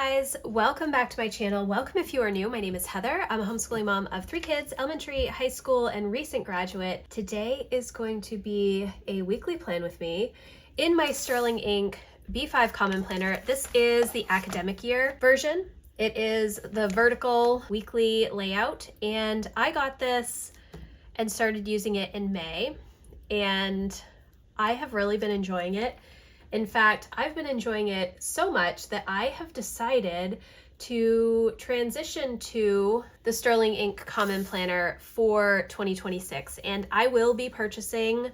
guys, welcome back to my channel. Welcome if you are new. My name is Heather. I'm a homeschooling mom of 3 kids, elementary, high school, and recent graduate. Today is going to be a weekly plan with me in my Sterling Ink B5 Common Planner. This is the academic year version. It is the vertical weekly layout, and I got this and started using it in May, and I have really been enjoying it. In fact, I've been enjoying it so much that I have decided to transition to the Sterling Ink Common Planner for 2026. And I will be purchasing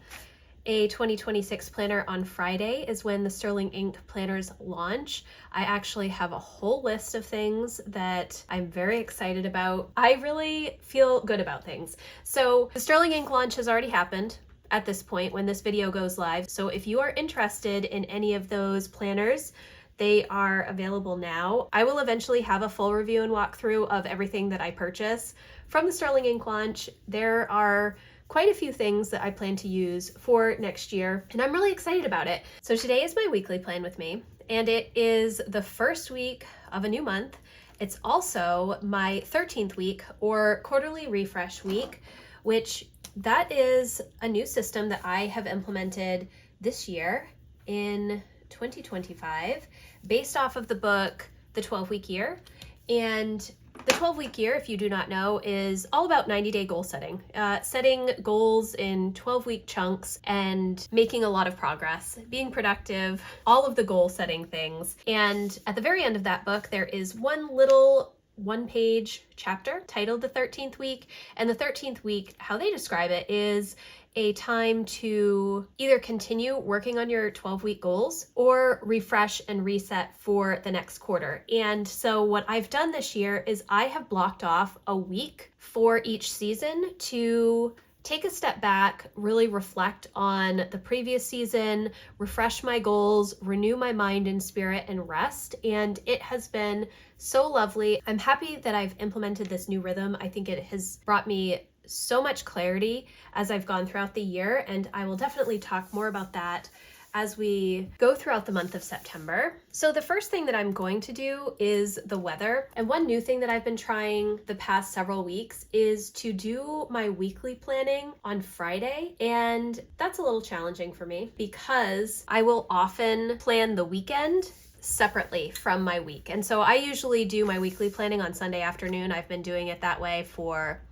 a 2026 planner on Friday is when the Sterling Ink planners launch. I actually have a whole list of things that I'm very excited about. I really feel good about things. So the Sterling Ink launch has already happened at this point when this video goes live. So if you are interested in any of those planners, they are available now. I will eventually have a full review and walkthrough of everything that I purchase from the Sterling Ink launch. There are quite a few things that I plan to use for next year, and I'm really excited about it. So today is my weekly plan with me, and it is the first week of a new month. It's also my 13th week or quarterly refresh week, which that is a new system that I have implemented this year in 2025 based off of the book, The 12-Week Year. And the 12-week year, if you do not know, is all about 90-day goal setting, setting goals in 12-week chunks and making a lot of progress, being productive, all of the goal setting things. And at the very end of that book, there is one little one-page chapter titled The 13th Week. And the 13th week, how they describe it, is a time to either continue working on your 12-week goals or refresh and reset for the next quarter. And so what I've done this year is I have blocked off a week for each season to take a step back, really reflect on the previous season, refresh my goals, renew my mind and spirit, and rest. And it has been so lovely. I'm happy that I've implemented this new rhythm. I think it has brought me so much clarity as I've gone throughout the year, and I will definitely talk more about that as we go throughout the month of September. So the first thing that I'm going to do is the weather. And one new thing that I've been trying the past several weeks is to do my weekly planning on Friday. And that's a little challenging for me because I will often plan the weekend separately from my week. And so I usually do my weekly planning on Sunday afternoon. I've been doing it that way for,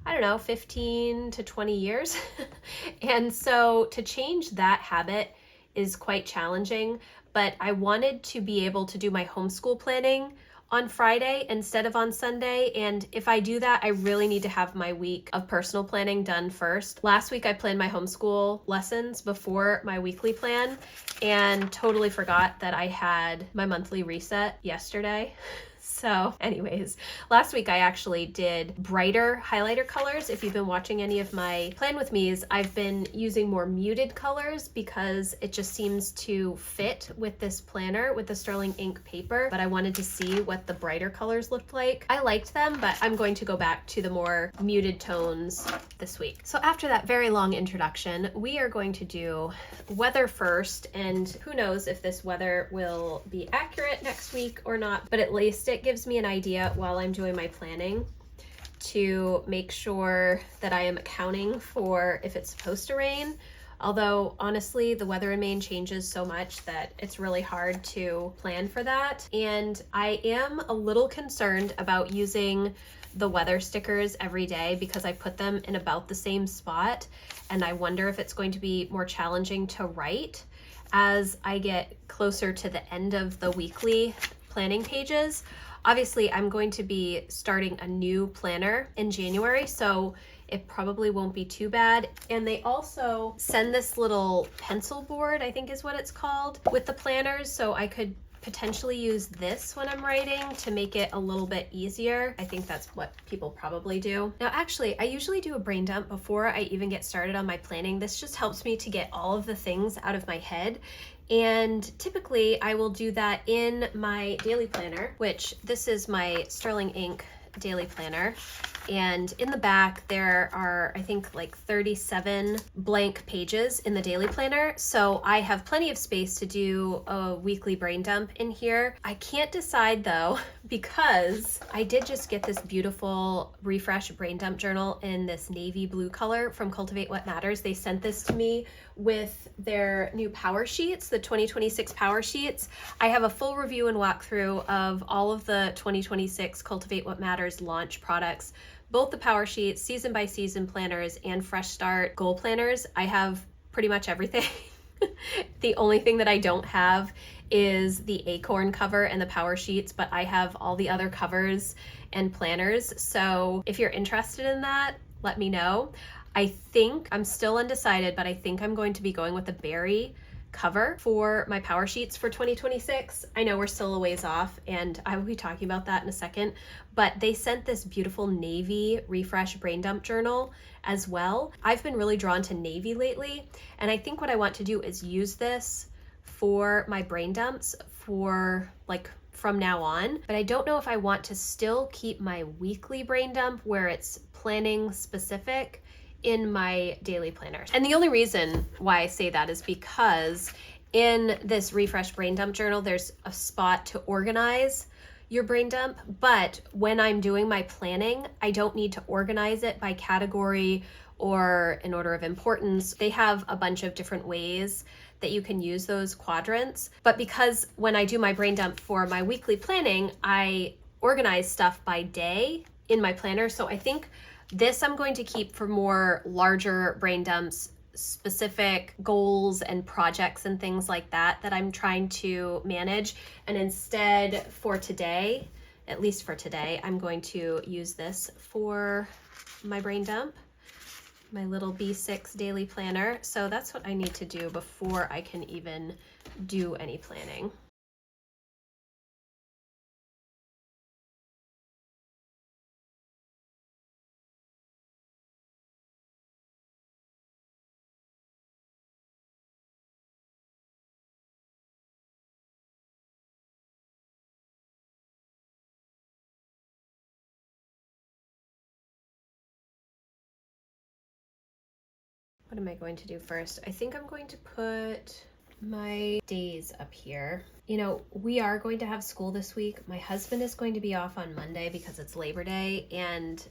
I don't know, 15 to 20 years. And so to change that habit is quite challenging, but I wanted to be able to do my homeschool planning on Friday instead of on Sunday. And if I do that, I really need to have my week of personal planning done first. Last week, I planned my homeschool lessons before my weekly plan and totally forgot that I had my monthly reset yesterday. So anyways, last week I actually did brighter highlighter colors. If you've been watching any of my plan with me's, I've been using more muted colors because it just seems to fit with this planner with the Sterling Ink paper, but I wanted to see what the brighter colors looked like. I liked them, but I'm going to go back to the more muted tones this week. So after that very long introduction, we are going to do weather first, and who knows if this weather will be accurate next week or not, but at least it gives me an idea while I'm doing my planning to make sure that I am accounting for if it's supposed to rain. Although honestly, the weather in Maine changes so much that it's really hard to plan for that. And I am a little concerned about using the weather stickers every day because I put them in about the same spot. And I wonder if it's going to be more challenging to write as I get closer to the end of the weekly planning pages. Obviously, I'm going to be starting a new planner in January, so it probably won't be too bad. And they also send this little pencil board, I think is what it's called, with the planners, so I could potentially use this when I'm writing to make it a little bit easier. I think that's what people probably do. Now, actually, I usually do a brain dump before I even get started on my planning. This just helps me to get all of the things out of my head. And typically I will do that in my daily planner, which this is my Sterling Ink daily planner. And in the back, there are, I think, like 37 blank pages in the daily planner. So I have plenty of space to do a weekly brain dump in here. I can't decide though, because I did just get this beautiful refresh brain dump journal in this navy blue color from Cultivate What Matters. They sent this to me with their new power sheets, the 2026 power sheets. I have a full review and walkthrough of all of the 2026 Cultivate What Matters launch products, both the power sheets, season by season planners, and fresh start goal planners. I have pretty much everything. The only thing that I don't have is the acorn cover and the power sheets, but I have all the other covers and planners. So if you're interested in that, let me know. I think I'm still undecided, but I think I'm going to be going with the berry cover for my power sheets for 2026. I know we're still a ways off, and I will be talking about that in a second, but they sent this beautiful navy refresh brain dump journal as well. I've been really drawn to navy lately, and I think what I want to do is use this for my brain dumps for like from now on, but I don't know if I want to still keep my weekly brain dump where it's planning specific in my daily planners. And the only reason why I say that is because in this refresh brain dump journal, there's a spot to organize your brain dump, but when I'm doing my planning, I don't need to organize it by category or in order of importance. They have a bunch of different ways that you can use those quadrants, but because when I do my brain dump for my weekly planning, I organize stuff by day in my planner. So I think this I'm going to keep for more larger brain dumps, specific goals and projects and things like that I'm trying to manage. And instead for today, at least for today, I'm going to use this for my brain dump, my little B6 daily planner. So that's what I need to do before I can even do any planning. What am I going to do first? I think I'm going to put my days up here. You know, we are going to have school this week. My husband is going to be off on Monday because it's Labor Day, and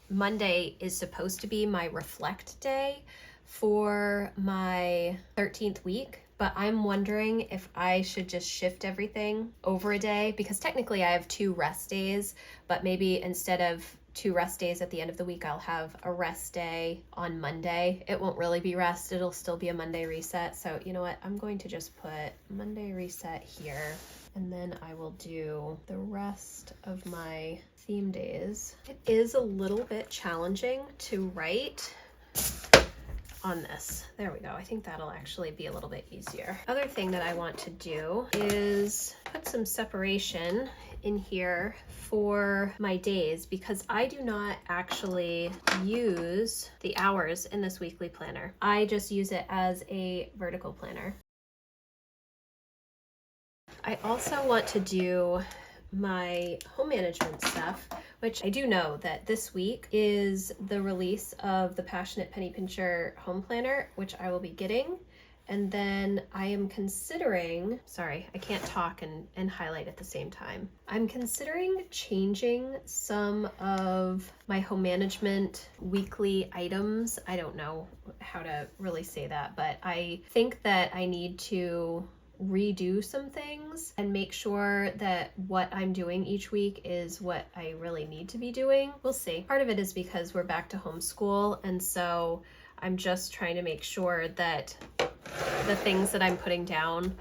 Monday is supposed to be my reflect day for my 13th week. But I'm wondering if I should just shift everything over a day, because technically I have 2 rest days, but maybe instead of 2 rest days at the end of the week, I'll have a rest day on Monday. It won't really be rest, it'll still be a Monday reset. So you know what, I'm going to just put Monday reset here, and then I will do the rest of my theme days. It is a little bit challenging to write on this. There we go. I think that'll actually be a little bit easier. Other thing that I want to do is put some separation in here for my days, because I do not actually use the hours in this weekly planner. I just use it as a vertical planner. I also want to do my home management stuff, which I do know that this week is the release of the Passionate Penny Pincher home planner, which I will be getting. And then I am considering, sorry, I can't talk and highlight at the same time. I'm considering changing some of my home management weekly items. I don't know how to really say that, but I think that I need to redo some things and make sure that what I'm doing each week is what I really need to be doing. We'll see. Part of it is because we're back to homeschool, and so I'm just trying to make sure that the things that I'm putting down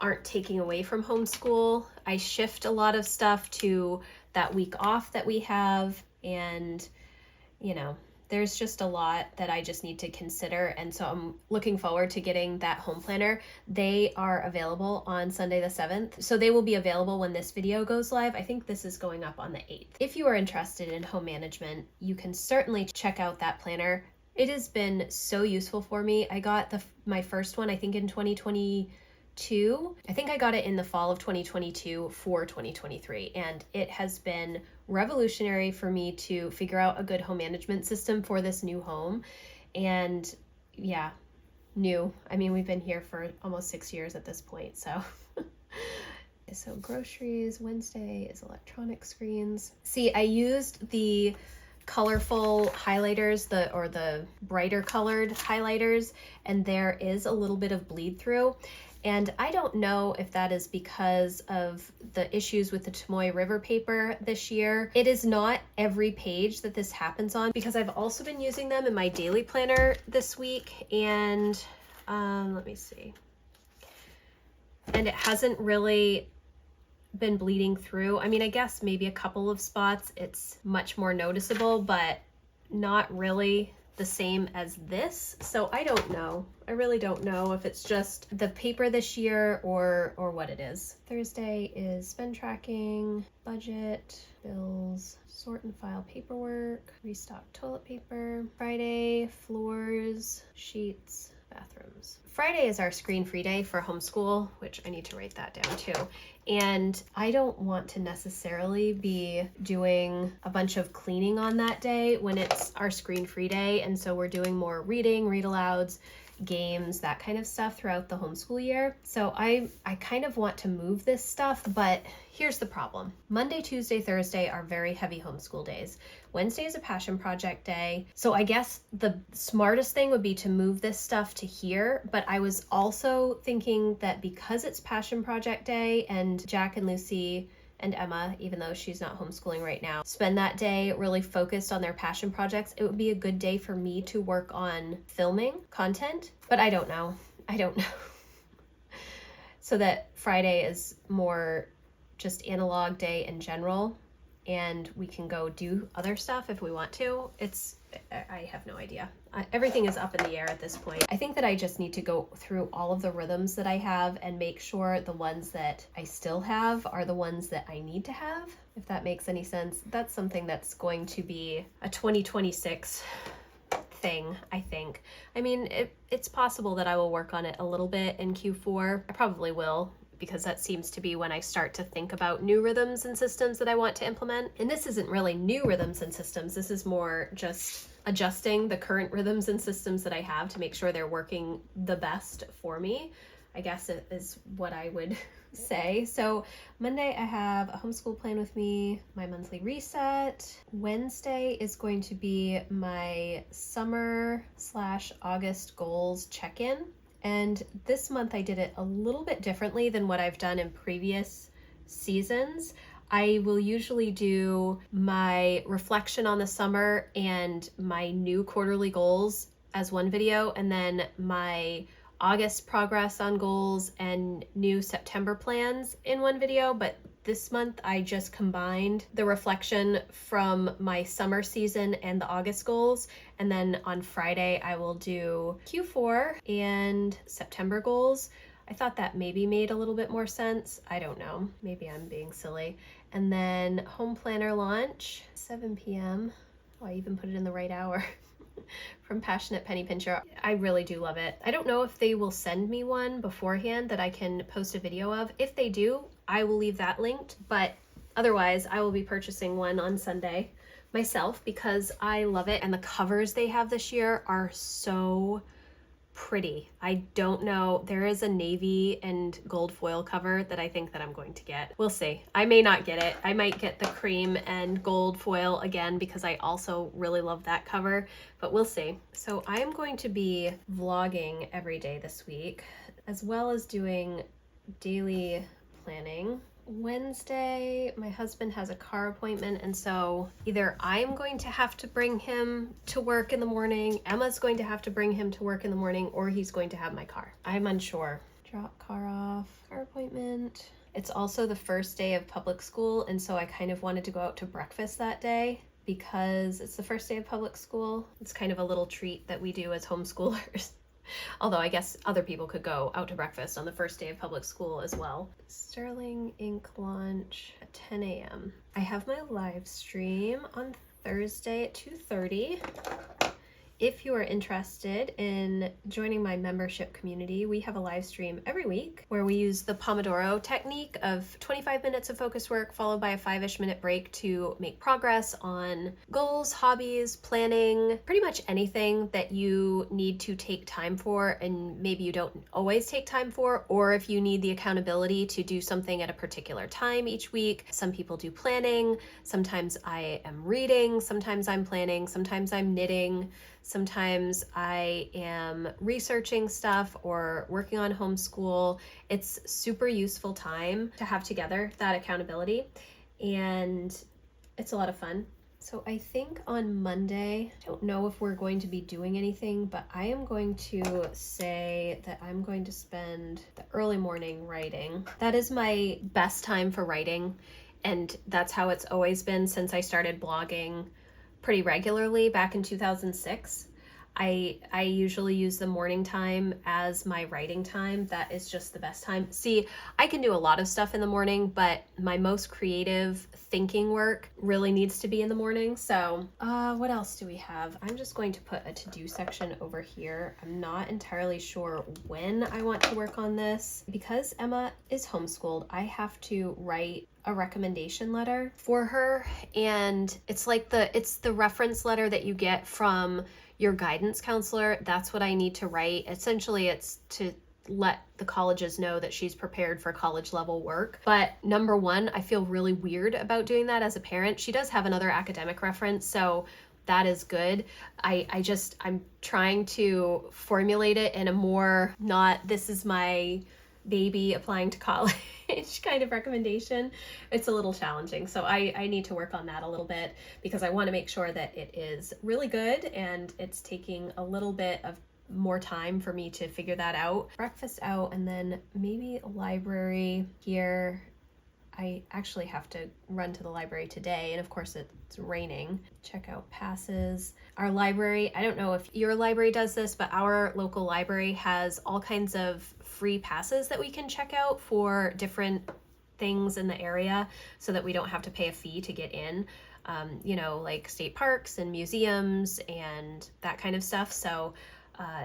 aren't taking away from homeschool. I shift a lot of stuff to that week off that we have, and you know, there's just a lot that I just need to consider, and so I'm looking forward to getting that home planner. They are available on Sunday the 7th, so they will be available when this video goes live. I think this is going up on the 8th. If you are interested in home management, you can certainly check out that planner. It has been so useful for me. I got my first one, I think in 2022 2. I think I got it in the fall of 2022 for 2023, and it has been revolutionary for me to figure out a good home management system for this new home. And yeah, new. I mean, we've been here for almost 6 years at this point, so. So groceries, Wednesday is electronic screens. See, I used the colorful highlighters, the brighter colored highlighters, and there is a little bit of bleed through. And I don't know if that is because of the issues with the Tomoe River paper this year. It is not every page that this happens on, because I've also been using them in my daily planner this week, and let me see. And it hasn't really been bleeding through. I mean, I guess maybe a couple of spots it's much more noticeable, but not really the same as this. So I don't know. I really don't know if it's just the paper this year or what it is. Thursday is spend tracking, budget, bills, sort and file paperwork, restock toilet paper. Friday, floors, sheets, bathrooms. Friday is our screen-free day for homeschool, which I need to write that down too. And I don't want to necessarily be doing a bunch of cleaning on that day when it's our screen-free day. And so we're doing more reading, read-alouds, games, that kind of stuff throughout the homeschool year. So I kind of want to move this stuff, but here's the problem. Monday, Tuesday, Thursday are very heavy homeschool days. Wednesday is a passion project day. So I guess the smartest thing would be to move this stuff to here, but I was also thinking that because it's passion project day and Jack and Lucy and Emma, even though she's not homeschooling right now, spend that day really focused on their passion projects, it would be a good day for me to work on filming content, but I don't know. So that Friday is more just analog day in general, and we can go do other stuff if we want to. I have no idea. Everything is up in the air at this point. I think that I just need to go through all of the rhythms that I have and make sure the ones that I still have are the ones that I need to have, if that makes any sense. That's something that's going to be a 2026 thing, I think. I mean, it's possible that I will work on it a little bit in Q4. I probably will, because that seems to be when I start to think about new rhythms and systems that I want to implement. And this isn't really new rhythms and systems. This is more just adjusting the current rhythms and systems that I have to make sure they're working the best for me, I guess is what I would say. So Monday I have a homeschool plan with me, my monthly reset. Wednesday is going to be my summer/August goals check-in. And this month I did it a little bit differently than what I've done in previous seasons. I will usually do my reflection on the summer and my new quarterly goals as one video, and then my August progress on goals and new September plans in one video. But this month I just combined the reflection from my summer season and the August goals, and then on Friday I will do Q4 and September goals. I thought that maybe made a little bit more sense. I don't know, maybe I'm being silly. And then home planner launch, 7 p.m. Oh, I even put it in the right hour. From Passionate Penny Pincher. I really do love it. I don't know if they will send me one beforehand that I can post a video of. If they do, I will leave that linked, but otherwise I will be purchasing one on Sunday myself because I love it. And the covers they have this year are so pretty. I don't know. There is a navy and gold foil cover that I think that I'm going to get. We'll see. I may not get it. I might get the cream and gold foil again because I also really love that cover, but we'll see. So I am going to be vlogging every day this week, as well as doing daily planning. Wednesday, my husband has a car appointment, and so either I'm going to have to bring him to work in the morning, Emma's going to have to bring him to work in the morning, or he's going to have my car. I'm unsure. Drop car off, car appointment. It's also the first day of public school, and so I kind of wanted to go out to breakfast that day because it's the first day of public school. It's kind of a little treat that we do as homeschoolers. Although I guess other people could go out to breakfast on the first day of public school as well. Sterling Ink launch at 10 a.m. I have my live stream on Thursday at 2:30. If you are interested in joining my membership community, we have a live stream every week where we use the Pomodoro technique of 25 minutes of focus work followed by a 5-ish minute break to make progress on goals, hobbies, planning, pretty much anything that you need to take time for and maybe you don't always take time for, or if you need the accountability to do something at a particular time each week. Some people do planning, sometimes I am reading, sometimes I'm planning, sometimes I'm knitting, sometimes I am researching stuff or working on homeschool. It's super useful time to have together, that accountability, and it's a lot of fun. So I think on Monday, I don't know if we're going to be doing anything, but I am going to say that I'm going to spend the early morning writing. That is my best time for writing, and that's how it's always been since I started blogging pretty regularly back in 2006. I usually use the morning time as my writing time. That is just the best time. See, I can do a lot of stuff in the morning, but my most creative thinking work really needs to be in the morning. So what else do we have? I'm just going to put a to-do section over here. I'm not entirely sure when I want to work on this. Because Emma is homeschooled, I have to write a recommendation letter for her, and it's like it's the reference letter that you get from your guidance counselor. That's what I need to write. Essentially, it's to let the colleges know that she's prepared for college level work. But number one, I feel really weird about doing that as a parent. She does have another academic reference, so that is good. I'm trying to formulate it in a more not this is my baby applying to college kind of recommendation. It's a little challenging. So I need to work on that a little bit because I want to make sure that it is really good and it's taking a little bit of more time for me to figure that out. Breakfast out and then maybe a library here. I actually have to run to the library today, and of course it's raining. Check out passes. Our library, I don't know if your library does this, but our local library has all kinds of free passes that we can check out for different things in the area so that we don't have to pay a fee to get in, like state parks and museums and that kind of stuff. So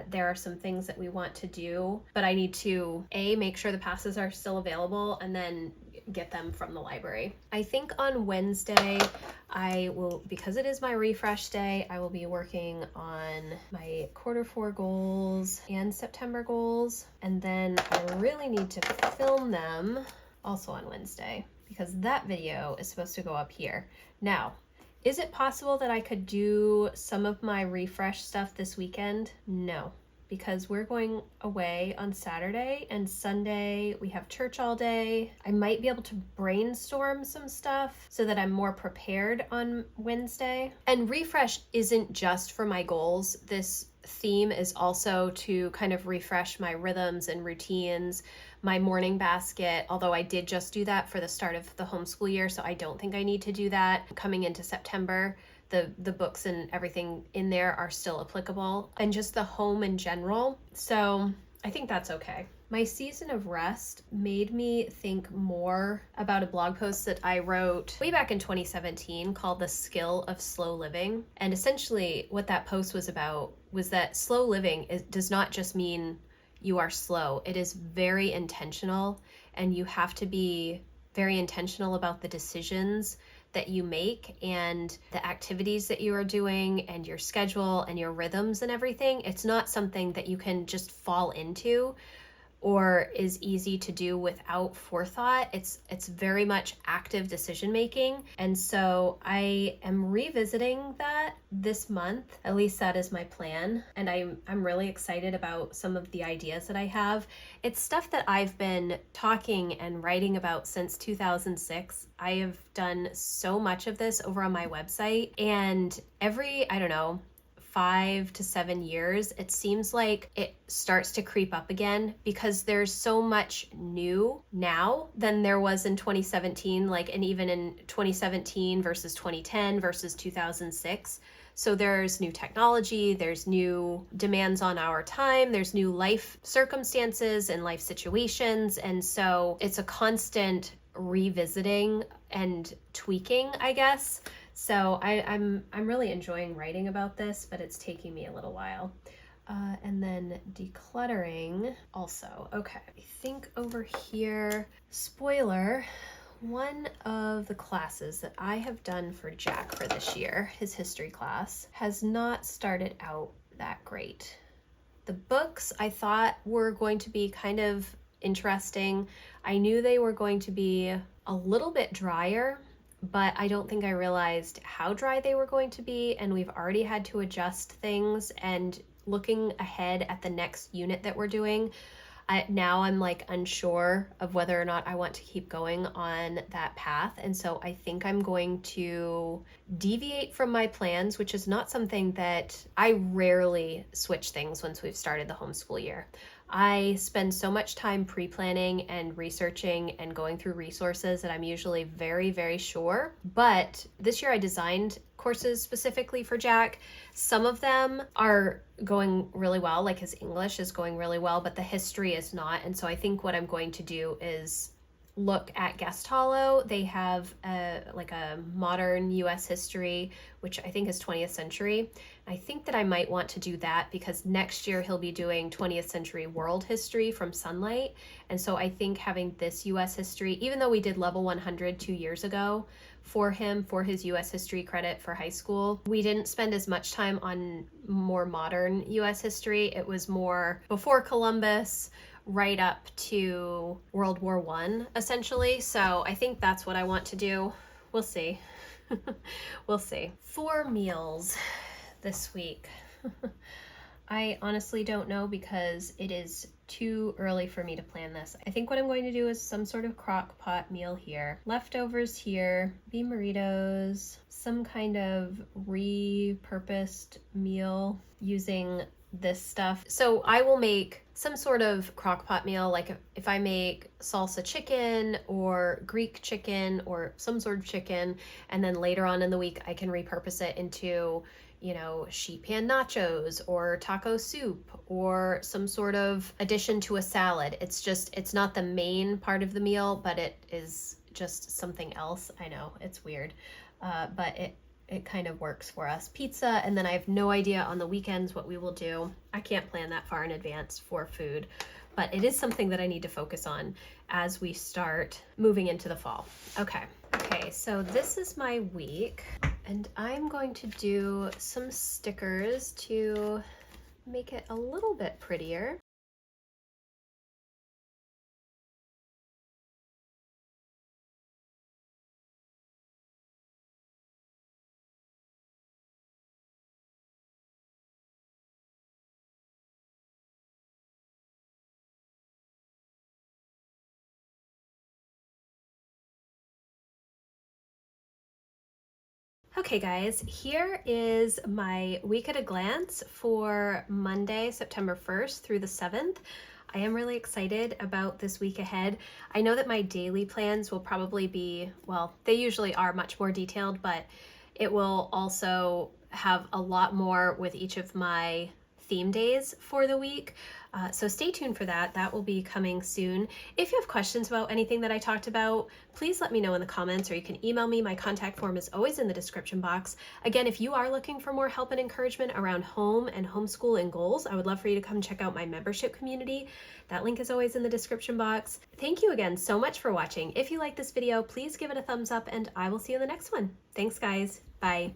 there are some things that we want to do, but I need to make sure the passes are still available and then get them from the library. I think on Wednesday I will, because it is my refresh day, I will be working on my Q4 goals and September goals, and then I really need to film them also on Wednesday because that video is supposed to go up here. Now, is it possible that I could do some of my refresh stuff this weekend? No, because we're going away on Saturday and Sunday we have church all day. I might be able to brainstorm some stuff so that I'm more prepared on Wednesday. And refresh isn't just for my goals. This theme is also to kind of refresh my rhythms and routines, my morning basket, although I did just do that for the start of the homeschool year, so I don't think I need to do that coming into September. The books and everything in there are still applicable, and just the home in general. So I think that's okay. My season of rest made me think more about a blog post that I wrote way back in 2017 called The Skill of Slow Living. And essentially what that post was about was that slow living does not just mean you are slow. It is very intentional, and you have to be very intentional about the decisions that you make and the activities that you are doing and your schedule and your rhythms and everything. It's not something that you can just fall into or is easy to do without forethought. It's very much active decision making. And so I am revisiting that this month. At least that is my plan. And I'm really excited about some of the ideas that I have. It's stuff that I've been talking and writing about since 2006. I have done so much of this over on my website, and every, 5 to 7 years, it seems like it starts to creep up again because there's so much new now than there was in 2017, and even in 2017 versus 2010 versus 2006. So there's new technology, there's new demands on our time, there's new life circumstances and life situations. And so it's a constant revisiting and tweaking, I guess. So I'm really enjoying writing about this, but it's taking me a little while. And then decluttering also. Okay, I think over here, spoiler, one of the classes that I have done for Jack for this year, his history class, has not started out that great. The books I thought were going to be kind of interesting. I knew they were going to be a little bit drier, but I don't think I realized how dry they were going to be, and we've already had to adjust things. And looking ahead at the next unit that we're doing, now I'm like unsure of whether or not I want to keep going on that path. And so I think I'm going to deviate from my plans, which is not something that I rarely switch things once we've started the homeschool year. I spend so much time pre-planning and researching and going through resources that I'm usually very, very sure. But this year I designed courses specifically for Jack. Some of them are going really well, like his English is going really well, but the history is not. And so I think what I'm going to do is look at Guest Hollow. They have like a modern US history, which I think is 20th century. I think that I might want to do that because next year he'll be doing 20th century world history from Sunlight. And so I think having this US history, even though we did level 100 2 years ago for him for his US history credit for high school, we didn't spend as much time on more modern US history. It was more before Columbus, right up to World War I, essentially. So I think that's what I want to do. We'll see. We'll see. For meals this week. I honestly don't know because it is too early for me to plan this. I think what I'm going to do is some sort of crock pot meal here. Leftovers here, bean burritos, some kind of repurposed meal using this stuff. So I will make some sort of crock pot meal, like if I make salsa chicken or Greek chicken or some sort of chicken, and then later on in the week I can repurpose it into, you know, sheet pan nachos or taco soup or some sort of addition to a salad. It's not the main part of the meal, but it is just something else. I know, it's weird, but it kind of works for us. Pizza, and then I have no idea on the weekends what we will do. I can't plan that far in advance for food, but it is something that I need to focus on as we start moving into the fall. Okay, so this is my week, and I'm going to do some stickers to make it a little bit prettier. Okay guys, here is my week at a glance for Monday, September 1st through the 7th. I am really excited about this week ahead. I know that my daily plans will probably be, well, they usually are much more detailed, but it will also have a lot more with each of my theme days for the week. So stay tuned for that. That will be coming soon. If you have questions about anything that I talked about, please let me know in the comments, or you can email me. My contact form is always in the description box. Again, if you are looking for more help and encouragement around home and homeschool and goals, I would love for you to come check out my membership community. That link is always in the description box. Thank you again so much for watching. If you like this video, please give it a thumbs up, and I will see you in the next one. Thanks guys. Bye.